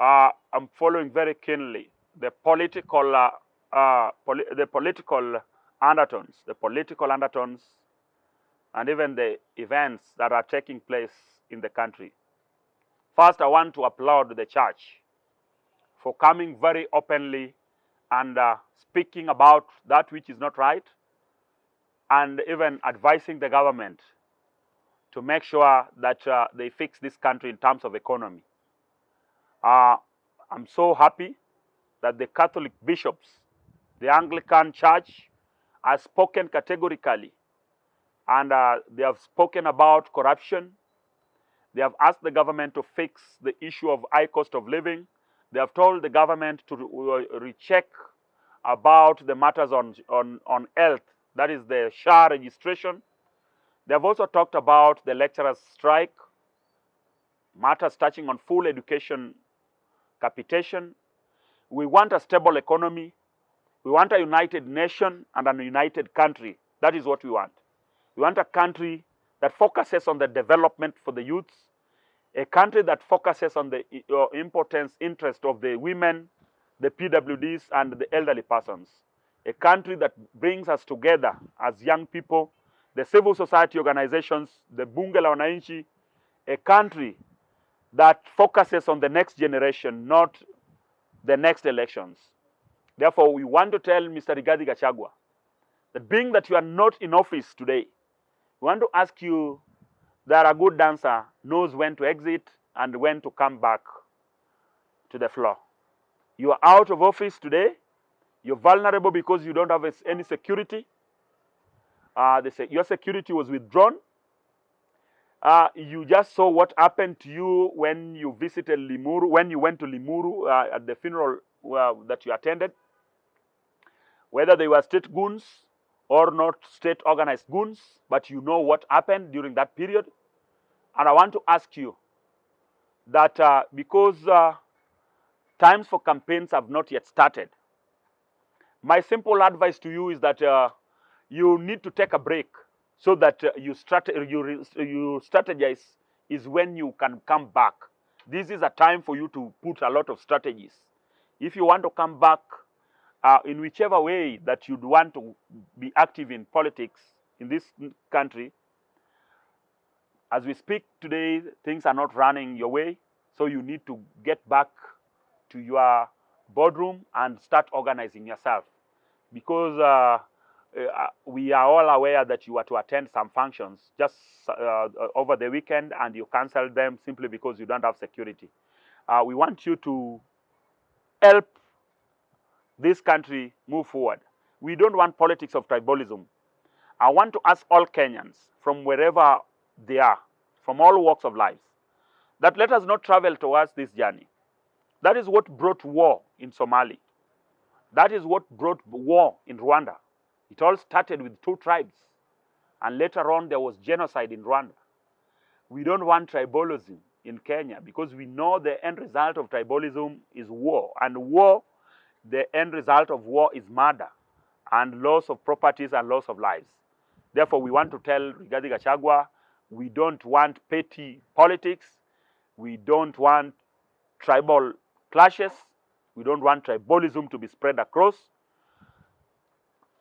I'm following very keenly the political undertones, and even the events that are taking place in the country. First, I want to applaud the church for coming very openly and speaking about that which is not right, and even advising the government to make sure that they fix this country in terms of economy. I'm so happy that the Catholic bishops, the Anglican Church, has spoken categorically, and they have spoken about corruption. They have asked the government to fix the issue of high cost of living. They have told the government to recheck about the matters on health, that is the SHA registration. They have also talked about the lecturers' strike, matters touching on full education capitation. We want a stable economy. We want a united nation and a united country. That is what we want. We want a country that focuses on the development for the youths, a country that focuses on the interest of the women, the PWDs, and the elderly persons. A country that brings us together as young people, the civil society organizations, the Bunge la Wananchi, a country that focuses on the next generation, not the next elections. Therefore, we want to tell Mr. Rigathi Gachagua that being that you are not in office today, we want to ask you that a good dancer knows when to exit and when to come back to the floor. You are out of office today. You're vulnerable because you don't have any security. Your security was withdrawn. You just saw what happened to you when you visited Limuru, when you went to Limuru at the funeral that you attended. Whether they were state goons or not state organized goons, but you know what happened during that period. And I want to ask you that because times for campaigns have not yet started, my simple advice to you is that you need to take a break so that you strategize is when you can come back. This is a time for you to put a lot of strategies. If you want to come back in whichever way that you'd want to be active in politics in this country, as we speak today, things are not running your way, so you need to get back to your boardroom and start organizing yourself. Because we are all aware that you are to attend some functions just over the weekend and you cancel them simply because you don't have security. We want you to help this country move forward. We don't want politics of tribalism. I want to ask all Kenyans from wherever they are, from all walks of life, that let us not travel towards this journey. That is what brought war in Somalia. That is what brought war in Rwanda. It all started with 2 tribes, and later on there was genocide in Rwanda. We don't want tribalism in Kenya because we know the end result of tribalism is war, and war, the end result of war is murder and loss of properties and loss of lives. Therefore, we want to tell Rigathi Gachagua, we don't want petty politics, we don't want tribal clashes, we don't want tribalism to be spread across.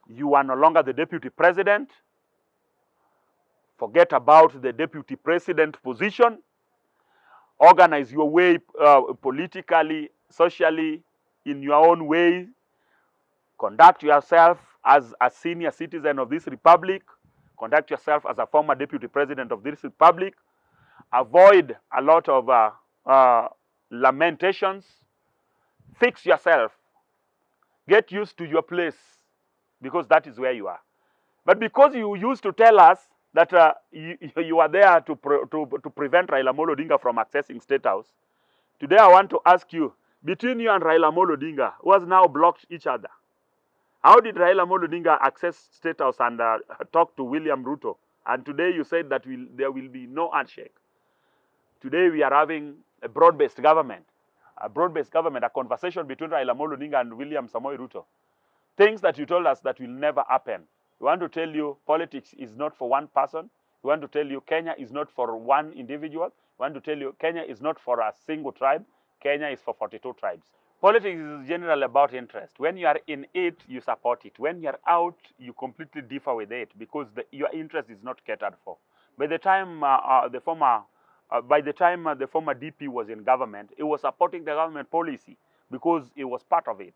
You are no longer the deputy president. Forget about the deputy president position. Organize your way politically, socially, in your own way. Conduct yourself as a senior citizen of this republic. Conduct yourself as a former deputy president of this republic. Avoid a lot of lamentations. Fix yourself. Get used to your place, because that is where you are. But because you used to tell us that you are there to prevent Raila Amolo Odinga from accessing State House, today I want to ask you, between you and Raila Amolo Odinga, who has now blocked each other, how did Raila Amolo Odinga access State House and talk to William Ruto? And today you said that there will be no handshake. Today we are having a broad-based government. A conversation between Raila Amolo Odinga and William Samoei Ruto. Things that you told us that will never happen. We want to tell you politics is not for one person. We want to tell you Kenya is not for one individual. We want to tell you Kenya is not for a single tribe. Kenya is for 42 tribes. Politics is generally about interest. When you are in it, you support it. When you are out, you completely differ with it because your interest is not catered for. By the time the former DP was in government, he was supporting the government policy because it was part of it.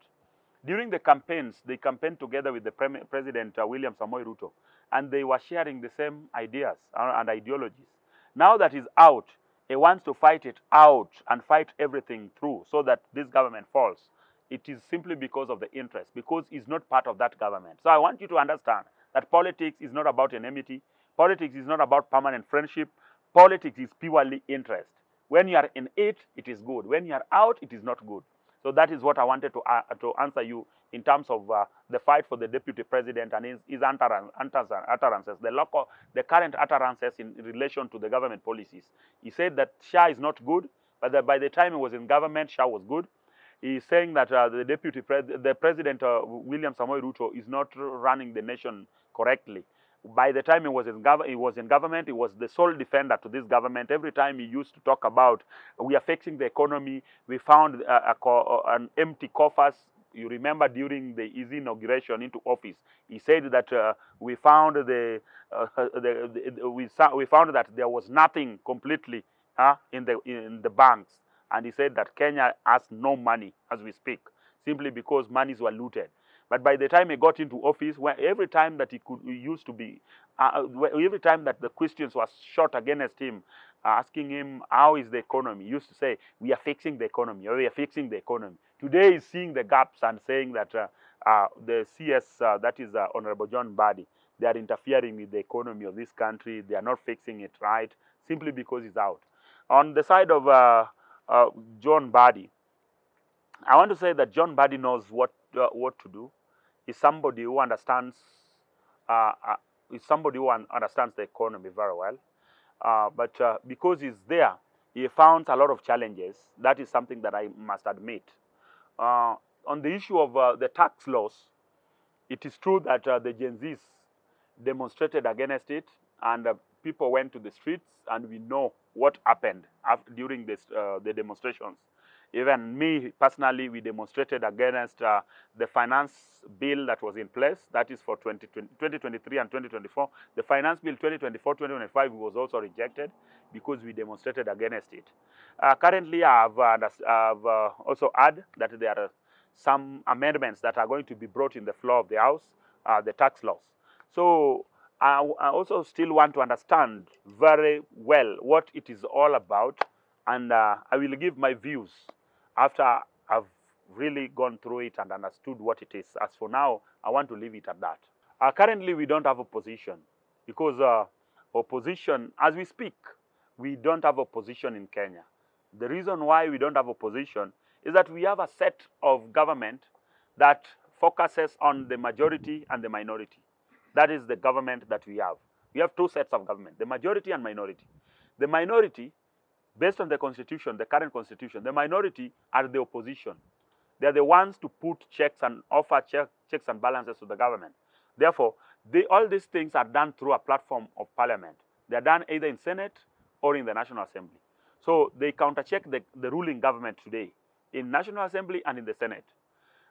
During the campaigns, they campaigned together with the President William Samoei Ruto, and they were sharing the same ideas and ideologies. Now that he's out, he wants to fight it out and fight everything through so that this government falls. It is simply because of the interest, because he's not part of that government. So I want you to understand that politics is not about enmity. Politics is not about permanent friendship. Politics is purely interest. When you are in it, it is good. When you are out, it is not good. So that is what I wanted to answer you in terms of the fight for the deputy president and his utterances, the current utterances in relation to the government policies. He said that SHA is not good, but by the time he was in government, SHA was good. He's saying that the president, William Samoei Ruto, is not running the nation correctly. By the time he was in government, he was the sole defender to this government. Every time he used to talk about, we are fixing the economy, we found an empty coffers. You remember during the easy inauguration into office, he said that we found we found that there was nothing completely in the banks, and he said that Kenya has no money as we speak, simply because monies were looted. But by the time he got into office, every time that every time that the questions were shot against him, asking him how is the economy, he used to say, we are fixing the economy, or we are fixing the economy. Today he's seeing the gaps and saying that the CS, that is Honorable John Mbadi, they are interfering with the economy of this country. They are not fixing it right, simply because he's out. On the side of John Mbadi, I want to say that John Mbadi knows what to do. Is somebody who understands the economy very well. But because he's there, he found a lot of challenges. That is something that I must admit. On the issue of the tax laws, it is true that the Gen Zs demonstrated against it, and people went to the streets, and we know what happened during the demonstrations. Even me personally, we demonstrated against the finance bill that was in place, that is for 2023 and 2024. The finance bill 2024-2025 was also rejected because we demonstrated against it. Currently, I've also heard that there are some amendments that are going to be brought in the floor of the House, the tax laws. So I also still want to understand very well what it is all about, and I will give my views after I've really gone through it and understood what it is. As for now, I want to leave it at that. Currently, we don't have opposition because opposition, as we speak, we don't have opposition in Kenya. The reason why we don't have opposition is that we have a set of government that focuses on the majority and the minority. That is the government that we have. We have two sets of government, the majority and minority. The minority, based on the constitution, the current constitution, the minority are the opposition. They are the ones to put checks and offer checks and balances to the government. Therefore, all these things are done through a platform of parliament. They are done either in Senate or in the National Assembly. So they countercheck the ruling government today in National Assembly and in the Senate.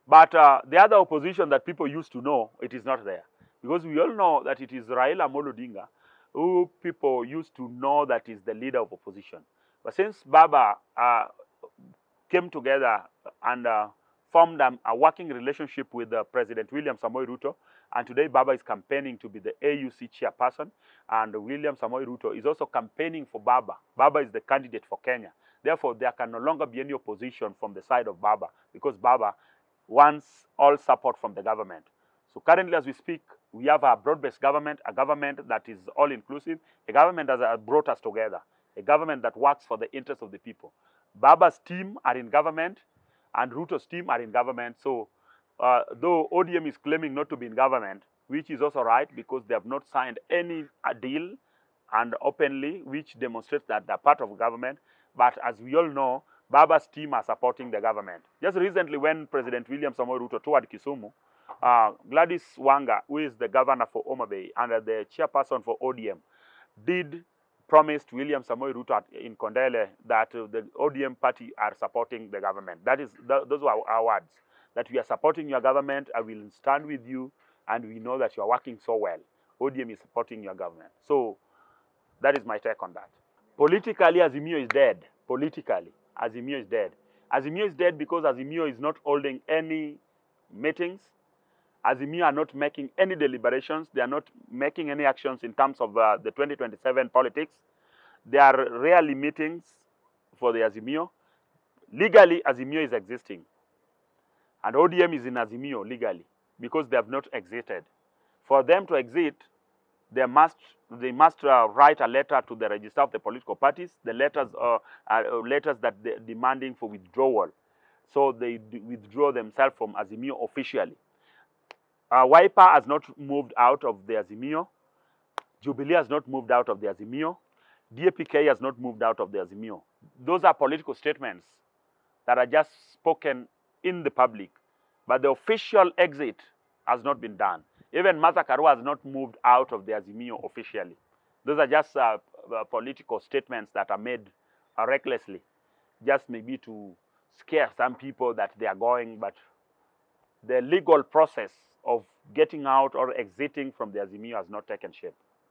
But the other opposition that people used to know, it is not there. Because we all know that it is Raila Amolo Odinga who people used to know that is the leader of opposition. But since Baba came together and formed a working relationship with President William Samoei Ruto, and today Baba is campaigning to be the AUC chairperson, and William Samoei Ruto is also campaigning for Baba. Baba is the candidate for Kenya. Therefore, there can no longer be any opposition from the side of Baba because Baba wants all support from the government. So currently, as we speak, we have a broad-based government, a government that is all-inclusive, a government that has brought us together, a government that works for the interests of the people. Baba's team are in government, and Ruto's team are in government. So though ODM is claiming not to be in government, which is also right because they have not signed any deal and openly, which demonstrates that they're part of government. But as we all know, Baba's team are supporting the government. Just recently, when President William Samoei Ruto toured Kisumu, Gladys Wanga, who is the governor for Odm'S and the chairperson for ODM, did promised William Samoei Ruto in Kondele that the ODM party are supporting the government. Those were our words, that we are supporting your government, I will stand with you, and we know that you are working so well. ODM is supporting your government. So that is my take on that. Politically, Azimio is dead. Politically, Azimio is dead. Azimio is dead because Azimio is not holding any meetings. Azimio are not making any deliberations. They are not making any actions in terms of the 2027 politics. There are rarely meetings for the Azimio. Legally, Azimio is existing. And ODM is in Azimio legally because they have not exited. For them to exit, they must write a letter to the register of the political parties. The letters are letters that they're demanding for withdrawal. So they withdraw themselves from Azimio officially. Wiper has not moved out of the Azimio. Jubilee has not moved out of the Azimio. DAPK has not moved out of the Azimio. Those are political statements that are just spoken in the public, but the official exit has not been done. Even Martha Karua has not moved out of the Azimio officially. Those are just political statements that are made recklessly, just maybe to scare some people that they are going, but the legal process of getting out or exiting from the Azimio has not taken shape.